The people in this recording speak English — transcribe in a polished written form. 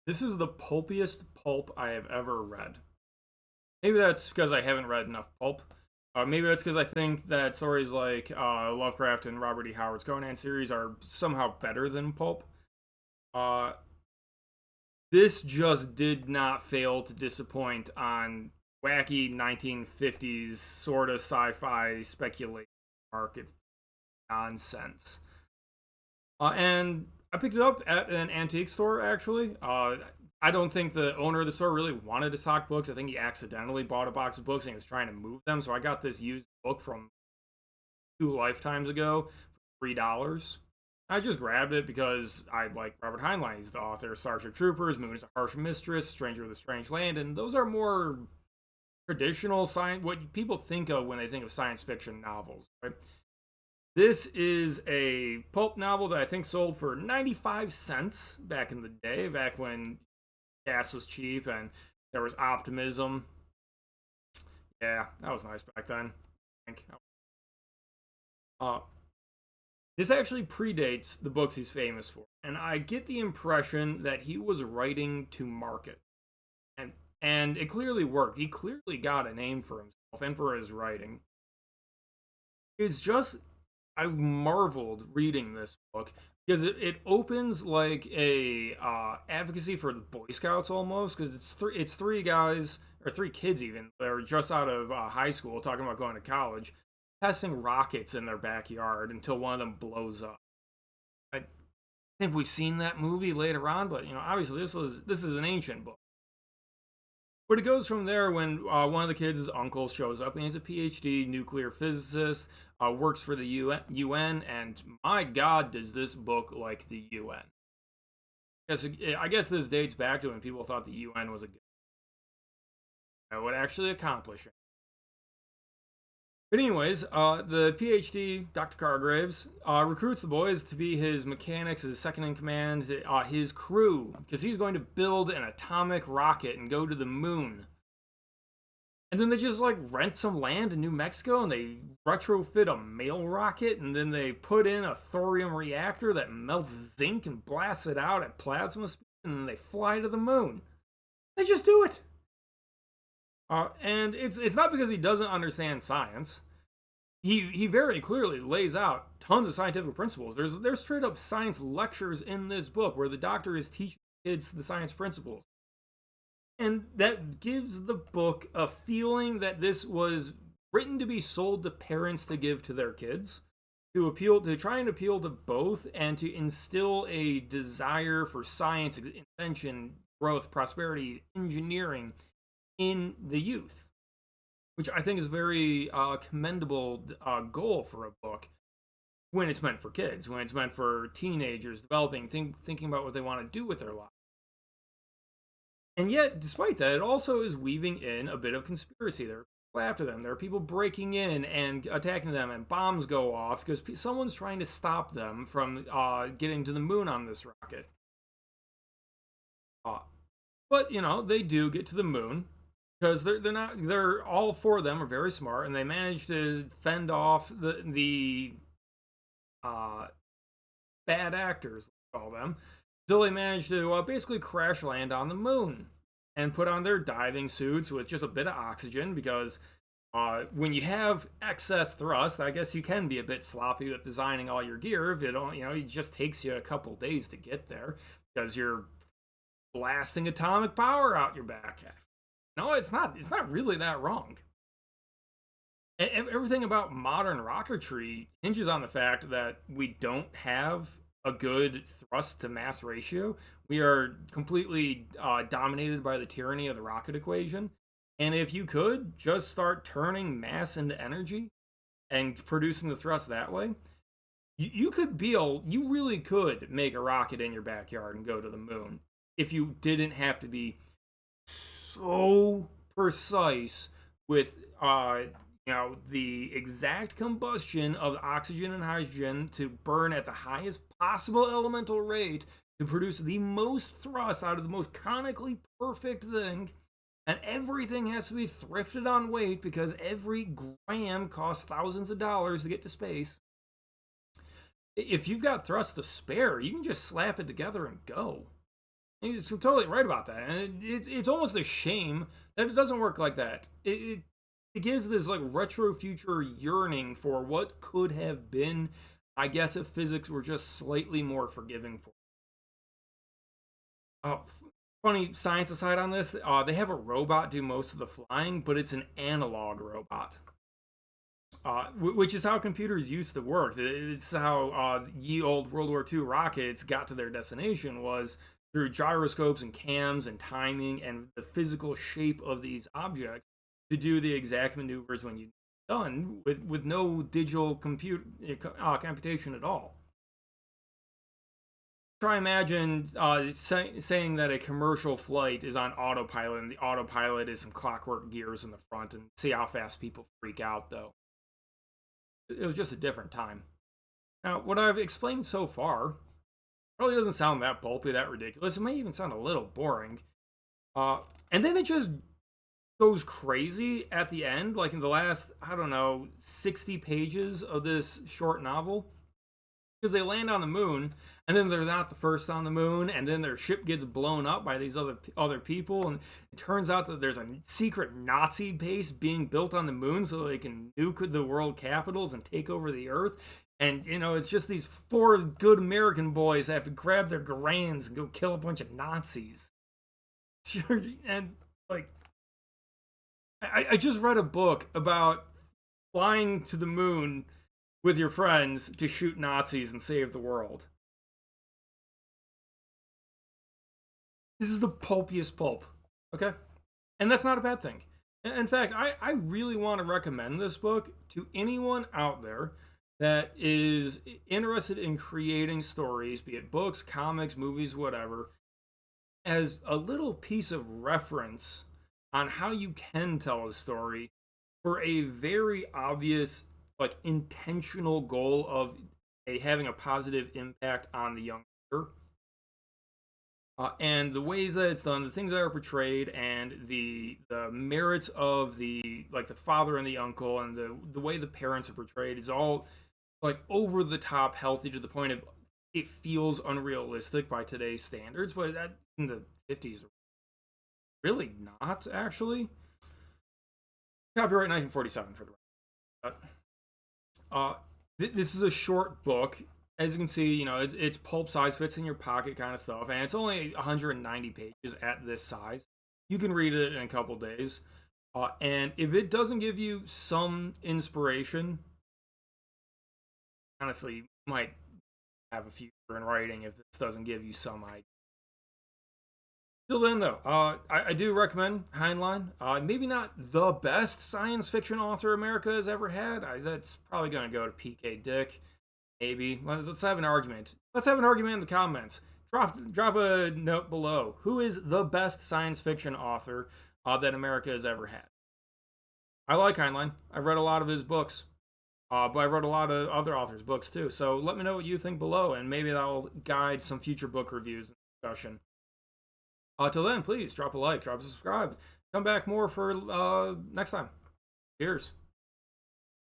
This is the pulpiest pulp I have ever read. Maybe that's because I haven't read enough pulp. Maybe that's because I think that stories like Lovecraft and Robert E. Howard's Conan series are somehow better than pulp. Uh, this just did not fail to disappoint on wacky 1950s sort of sci-fi speculation market nonsense. And I picked it up at an antique store, actually. I don't think the owner of the store really wanted to stock books. I think he accidentally bought a box of books and he was trying to move them. So I got this used book from 2 lifetimes ago for $3. I just grabbed it because I like Robert Heinlein. He's the author of Starship Troopers, Moon is a Harsh Mistress, Stranger with a Strange Land, and those are more traditional science, what people think of when they think of science fiction novels, right? This is a pulp novel that I think sold for 95 cents back in the day, back when gas was cheap and there was optimism. Yeah, that was nice back then. I think. Uh, this actually predates the books he's famous for, and I get the impression that he was writing to market, and it clearly worked. He clearly got a name for himself and for his writing. It's just I marveled reading this book because it opens like a advocacy for the Boy Scouts almost because it's three guys or three kids even that are just out of high school talking about going to college, testing rockets in their backyard until one of them blows up. I think we've seen that movie later on, but obviously this is an ancient book. But it goes from there when one of the kids' uncles shows up and he's a PhD nuclear physicist, works for the UN, and my God, does this book like the UN? I guess this dates back to when people thought the UN was a good that would actually accomplish it. But anyways, the PhD, Dr. Cargraves, recruits the boys to be his mechanics, his second in command, his crew, because he's going to build an atomic rocket and go to the moon. And then they just like rent some land in New Mexico and they retrofit a mail rocket and then they put in a thorium reactor that melts zinc and blasts it out at plasma speed and then they fly to the moon. They just do it. And it's not because he doesn't understand science. He very clearly lays out tons of scientific principles. There's straight up science lectures in this book where the doctor is teaching kids the science principles. And that gives the book a feeling that this was written to be sold to parents to give to their kids, to try and appeal to both, and to instill a desire for science, invention, growth, prosperity, engineering in the youth, which I think is a very commendable goal for a book when it's meant for kids, when it's meant for teenagers developing, thinking about what they want to do with their lives. And yet, despite that, it also is weaving in a bit of conspiracy. There are people after them. There are people breaking in and attacking them, and bombs go off because someone's trying to stop them from getting to the moon on this rocket. But they do get to the moon because they're all four of them are very smart and they manage to fend off the bad actors, let's call them, until they manage to basically crash land on the moon and put on their diving suits with just a bit of oxygen because when you have excess thrust, I guess you can be a bit sloppy with designing all your gear. If it just takes you a couple days to get there because you're blasting atomic power out your back. No, it's not. It's not really that wrong. Everything about modern rocketry hinges on the fact that we don't have a good thrust to mass ratio. We are completely dominated by the tyranny of the rocket equation. And if you could just start turning mass into energy and producing the thrust that way, you really could make a rocket in your backyard and go to the moon if you didn't have to be so precise with the exact combustion of oxygen and hydrogen to burn at the highest possible elemental rate to produce the most thrust out of the most conically perfect thing. And everything has to be thrifted on weight because every gram costs thousands of dollars to get to space. If you've got thrust to spare, you can just slap it together and go. He's totally right about that, and it's almost a shame that it doesn't work like that. It gives this like retro future yearning for what could have been. I guess if physics were just slightly more forgiving for. Oh, funny science aside on this, they have a robot do most of the flying, but it's an analog robot. Which is how computers used to work. It's how ye old World War II rockets got to their destination was through gyroscopes and cams and timing and the physical shape of these objects to do the exact maneuvers when you're done with no digital computation at all. Try imagine saying that a commercial flight is on autopilot and the autopilot is some clockwork gears in the front and see how fast people freak out though. It was just a different time. Now, what I've explained so far probably doesn't sound that pulpy, that ridiculous. It may even sound a little boring. And then it just goes crazy at the end, like in the last, I don't know, 60 pages of this short novel. Because they land on the moon, and then they're not the first on the moon, and then their ship gets blown up by these other people, and it turns out that there's a secret Nazi base being built on the moon so they can nuke the world capitals and take over the Earth. And it's just these four good American boys that have to grab their grands and go kill a bunch of Nazis. And like, I just read a book about flying to the moon with your friends to shoot Nazis and save the world. This is the pulpiest pulp, okay? And that's not a bad thing. In fact, I really want to recommend this book to anyone out there that is interested in creating stories, be it books, comics, movies, whatever, as a little piece of reference on how you can tell a story for a very obvious, like, intentional goal of having a positive impact on the young reader. And the ways that it's done, the things that are portrayed, and the merits of the father and the uncle, and the way the parents are portrayed is all like over the top healthy to the point of it feels unrealistic by today's standards, but that in the 50s really not actually. Copyright 1947 for the record. This is a short book. As you can see, it's pulp size, fits in your pocket kind of stuff, and it's only 190 pages at this size. You can read it in a couple days. And if it doesn't give you some inspiration, honestly, you might have a future in writing if this doesn't give you some idea. Till then, though, I do recommend Heinlein. Maybe not the best science fiction author America has ever had. That's probably going to go to P.K. Dick. Maybe. Let's have an argument. Let's have an argument in the comments. Drop a note below. Who is the best science fiction author that America has ever had? I like Heinlein. I've read a lot of his books. But I wrote a lot of other authors' books too. So let me know what you think below, and maybe that'll guide some future book reviews and discussion. Till then, please drop a like, drop a subscribe. Come back more for next time. Cheers.